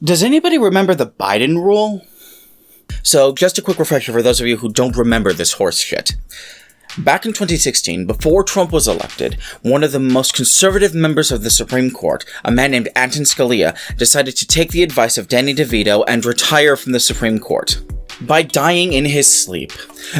Does anybody remember the Biden rule? So, just a quick refresher for those of you who don't remember this horse shit. Back in 2016, before Trump was elected, one of the most conservative members of the Supreme Court, a man named Anton Scalia, decided to take the advice of Danny DeVito and retire from the Supreme Court by dying in his sleep.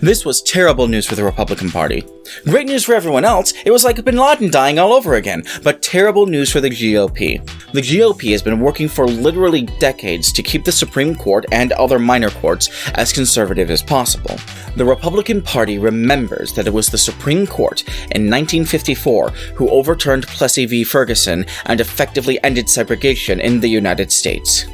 This was terrible news for the Republican Party. Great news for everyone else, it was like Bin Laden dying all over again, but terrible news for the GOP. The GOP has been working for literally decades to keep the Supreme Court and other minor courts as conservative as possible. The Republican Party remembers that it was the Supreme Court in 1954 who overturned Plessy v. Ferguson and effectively ended segregation in the United States.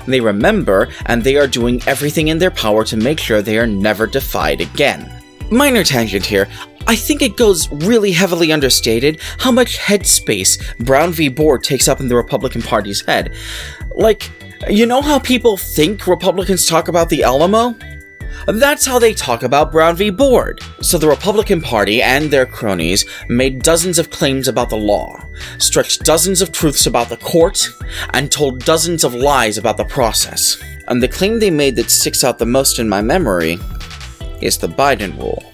They remember, and they are doing everything in their power to make sure they are never defied again. Minor tangent here. I think it goes really heavily understated how much headspace Brown v. Board takes up in the Republican Party's head. Like, you know how people think Republicans talk about the Alamo? That's how they talk about Brown v. Board. So the Republican Party and their cronies made dozens of claims about the law, stretched dozens of truths about the court, and told dozens of lies about the process. And the claim they made that sticks out the most in my memory is the Biden rule.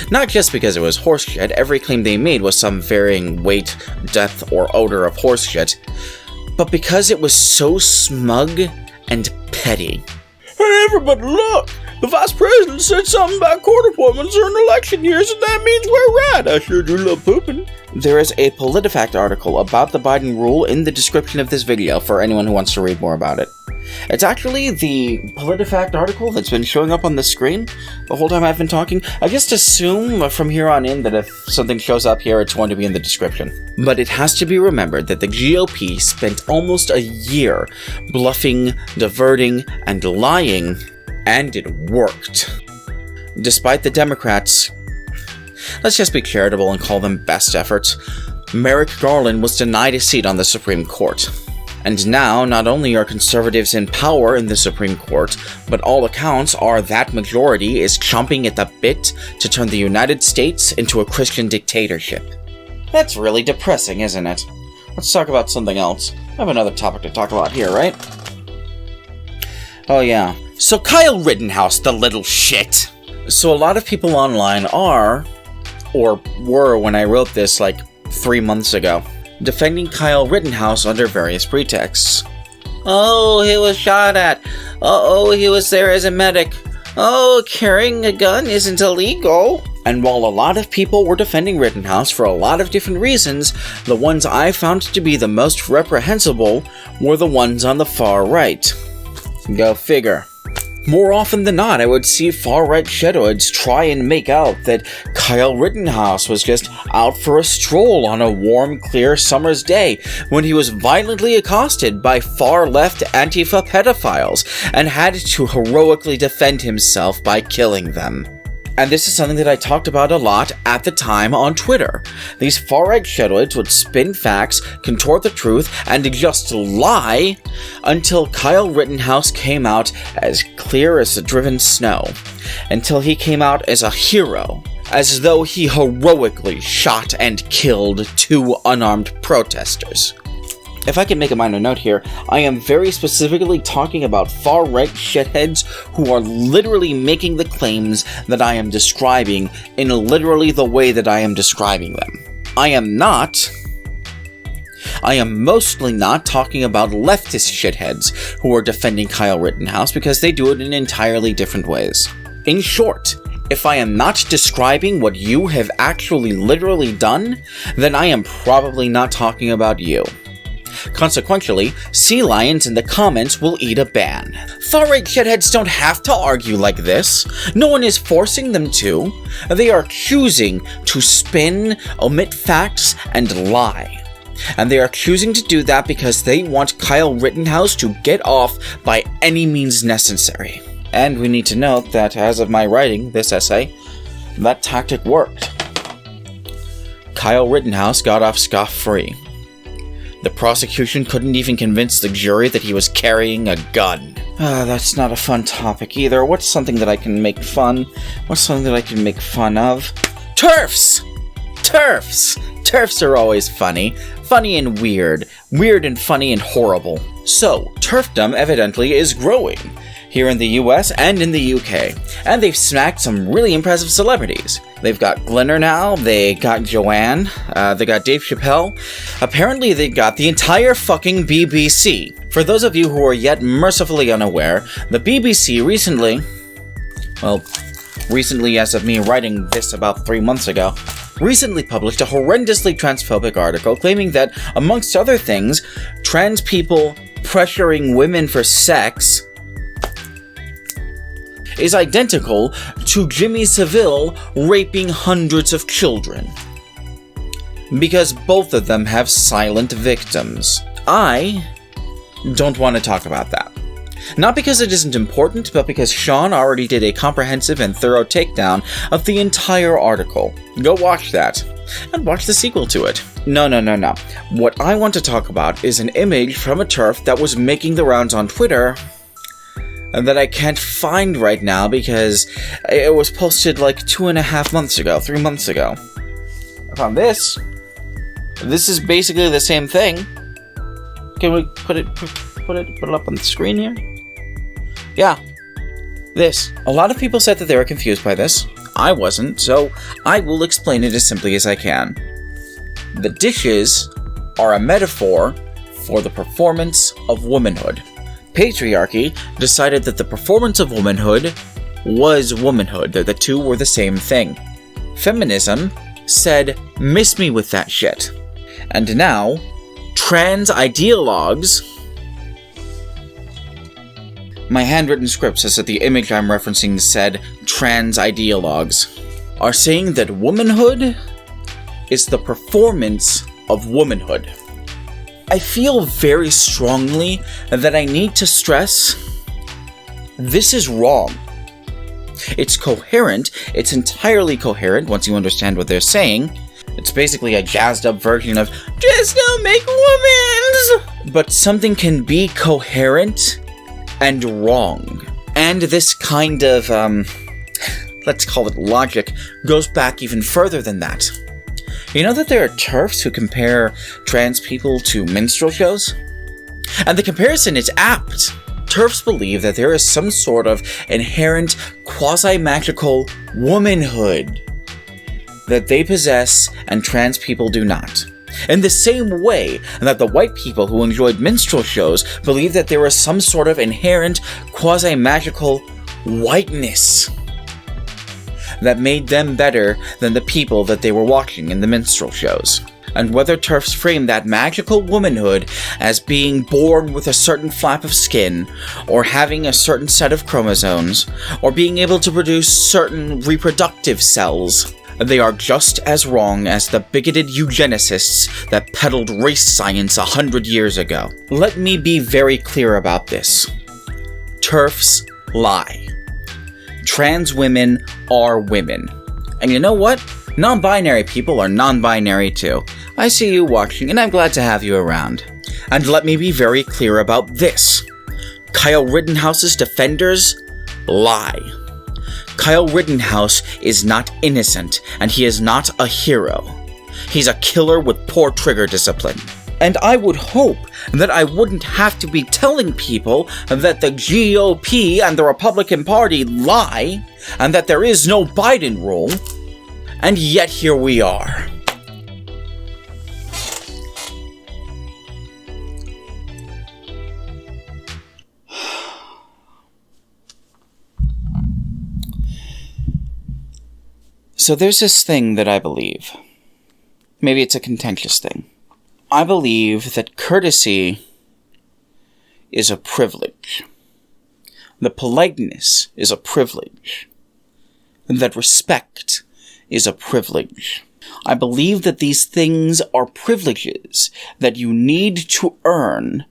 Not just because it was horseshit, every claim they made was some varying weight, depth, or odor of horseshit, but because it was so smug and petty. Hey everybody, look! The vice president said something about court appointments during election years, and that means we're right. I sure do love pooping. There is a PolitiFact article about the Biden rule in the description of this video for anyone who wants to read more about it. It's actually the PolitiFact article that's been showing up on the screen the whole time I've been talking. I just assume from here on in that if something shows up here, it's going to be in the description. But it has to be remembered that the GOP spent almost a year bluffing, diverting, and lying, and it worked. Despite the Democrats, let's just be charitable and call them best efforts, Merrick Garland was denied a seat on the Supreme Court. And now, not only are conservatives in power in the Supreme Court, but all accounts are that majority is chomping at the bit to turn the United States into a Christian dictatorship. That's really depressing, isn't it? Let's talk about something else. I have another topic to talk about here, right? Oh yeah. So Kyle Rittenhouse, the little shit. So a lot of people online are, or were when I wrote this like 3 months ago, defending Kyle Rittenhouse under various pretexts. Oh, he was shot at. Oh, he was there as a medic. Oh, carrying a gun isn't illegal. And while a lot of people were defending Rittenhouse for a lot of different reasons, the ones I found to be the most reprehensible were the ones on the far right. Go figure. More often than not, I would see far-right shedheads try and make out that Kyle Rittenhouse was just out for a stroll on a warm, clear summer's day when he was violently accosted by far-left Antifa pedophiles and had to heroically defend himself by killing them. And this is something that I talked about a lot at the time on Twitter. These far-right shedheads would spin facts, contort the truth, and just lie until Kyle Rittenhouse came out as clear as the driven snow. Until he came out as a hero, as though he heroically shot and killed 2 unarmed protesters. If I can make a minor note here, I am very specifically talking about far-right shitheads who are literally making the claims that I am describing in literally the way that I am describing them. I am mostly not talking about leftist shitheads who are defending Kyle Rittenhouse because they do it in entirely different ways. In short, if I am not describing what you have actually literally done, then I am probably not talking about you. Consequently, sea lions in the comments will eat a ban. Far-right shitheads don't have to argue like this. No one is forcing them to. They are choosing to spin, omit facts, and lie. And they are choosing to do that because they want Kyle Rittenhouse to get off by any means necessary. And we need to note that as of my writing this essay, that tactic worked. Kyle Rittenhouse got off scot-free. The prosecution couldn't even convince the jury that he was carrying a gun. That's not a fun topic either. What's something that I can make fun? What's something that I can make fun of? TERFs! TERFs! TERFs are always funny. Funny and weird. Weird and funny and horrible. So, TERFdom evidently is growing here in the US and in the UK, and they've smacked some really impressive celebrities. They've got Glenner now, they got Joanne, they got Dave Chappelle. Apparently they got the entire fucking BBC. For those of you who are yet mercifully unaware, the BBC recently as of me writing this about 3 months ago, recently published a horrendously transphobic article claiming that, amongst other things, trans people pressuring women for sex is identical to Jimmy Savile raping hundreds of children. Because both of them have silent victims. I don't want to talk about that. Not because it isn't important, but because Sean already did a comprehensive and thorough takedown of the entire article. Go watch that. And watch the sequel to it. No. What I want to talk about is an image from a TERF that was making the rounds on Twitter and that I can't find right now because it was posted like 2.5 months ago, 3 months ago. I found this. This is basically the same thing. Can we put it up on the screen here? Yeah. This. A lot of people said that they were confused by this. I wasn't, so I will explain it as simply as I can. The dishes are a metaphor for the performance of womanhood. Patriarchy decided that the performance of womanhood was womanhood, that the two were the same thing. Feminism said, miss me with that shit. And now, trans ideologues... My handwritten script says that the image I'm referencing said trans ideologues are saying that womanhood is the performance of womanhood. I feel very strongly that I need to stress this is wrong. It's coherent, it's entirely coherent once you understand what they're saying. It's basically a jazzed up version of just don't make women's! But something can be coherent and wrong. And this kind of, let's call it logic, goes back even further than that. You know that there are TERFs who compare trans people to minstrel shows? And the comparison is apt. TERFs believe that there is some sort of inherent quasi-magical womanhood that they possess and trans people do not. In the same way that the white people who enjoyed minstrel shows believe that there is some sort of inherent quasi-magical whiteness that made them better than the people that they were watching in the minstrel shows. And whether TERFs frame that magical womanhood as being born with a certain flap of skin, or having a certain set of chromosomes, or being able to produce certain reproductive cells, they are just as wrong as the bigoted eugenicists that peddled race science 100 years ago. Let me be very clear about this. TERFs lie. Trans women are women. And you know what? Non-binary people are non-binary too. I see you watching, and I'm glad to have you around. And let me be very clear about this. Kyle Rittenhouse's defenders lie. Kyle Rittenhouse is not innocent, and he is not a hero. He's a killer with poor trigger discipline. And I would hope that I wouldn't have to be telling people that the GOP and the Republican Party lie, and that there is no Biden rule, and yet here we are. So there's this thing that I believe. Maybe it's a contentious thing. I believe that courtesy is a privilege. The politeness is a privilege. And that respect is a privilege. I believe that these things are privileges that you need to earn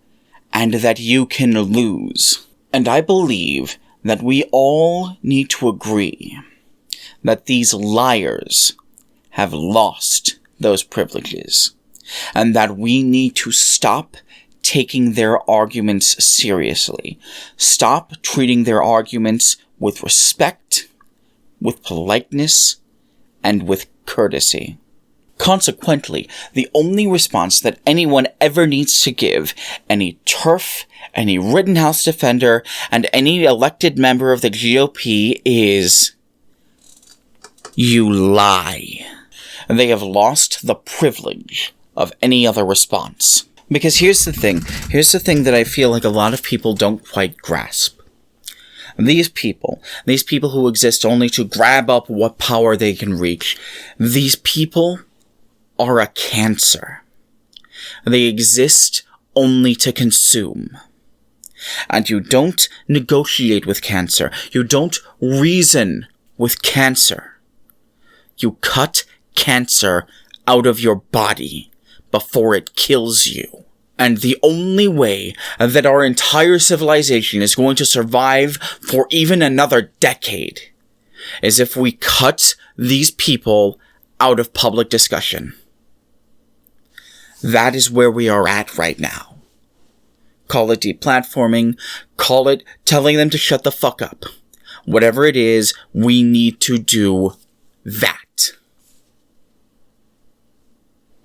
and that you can lose. And I believe that we all need to agree that these liars have lost those privileges, and that we need to stop taking their arguments seriously. Stop treating their arguments with respect, with politeness, and with courtesy. Consequently, the only response that anyone ever needs to give, any TERF, any Rittenhouse Defender, and any elected member of the GOP is, you lie. They have lost the privilege of any other response. Because here's the thing that I feel like a lot of people don't quite grasp. These people who exist only to grab up what power they can reach, these people are a cancer. They exist only to consume. And you don't negotiate with cancer. You don't reason with cancer. You cut cancer out of your body before it kills you. And the only way that our entire civilization is going to survive for even another decade is if we cut these people out of public discussion. That is where we are at right now. Call it deplatforming, call it telling them to shut the fuck up. Whatever it is, we need to do that.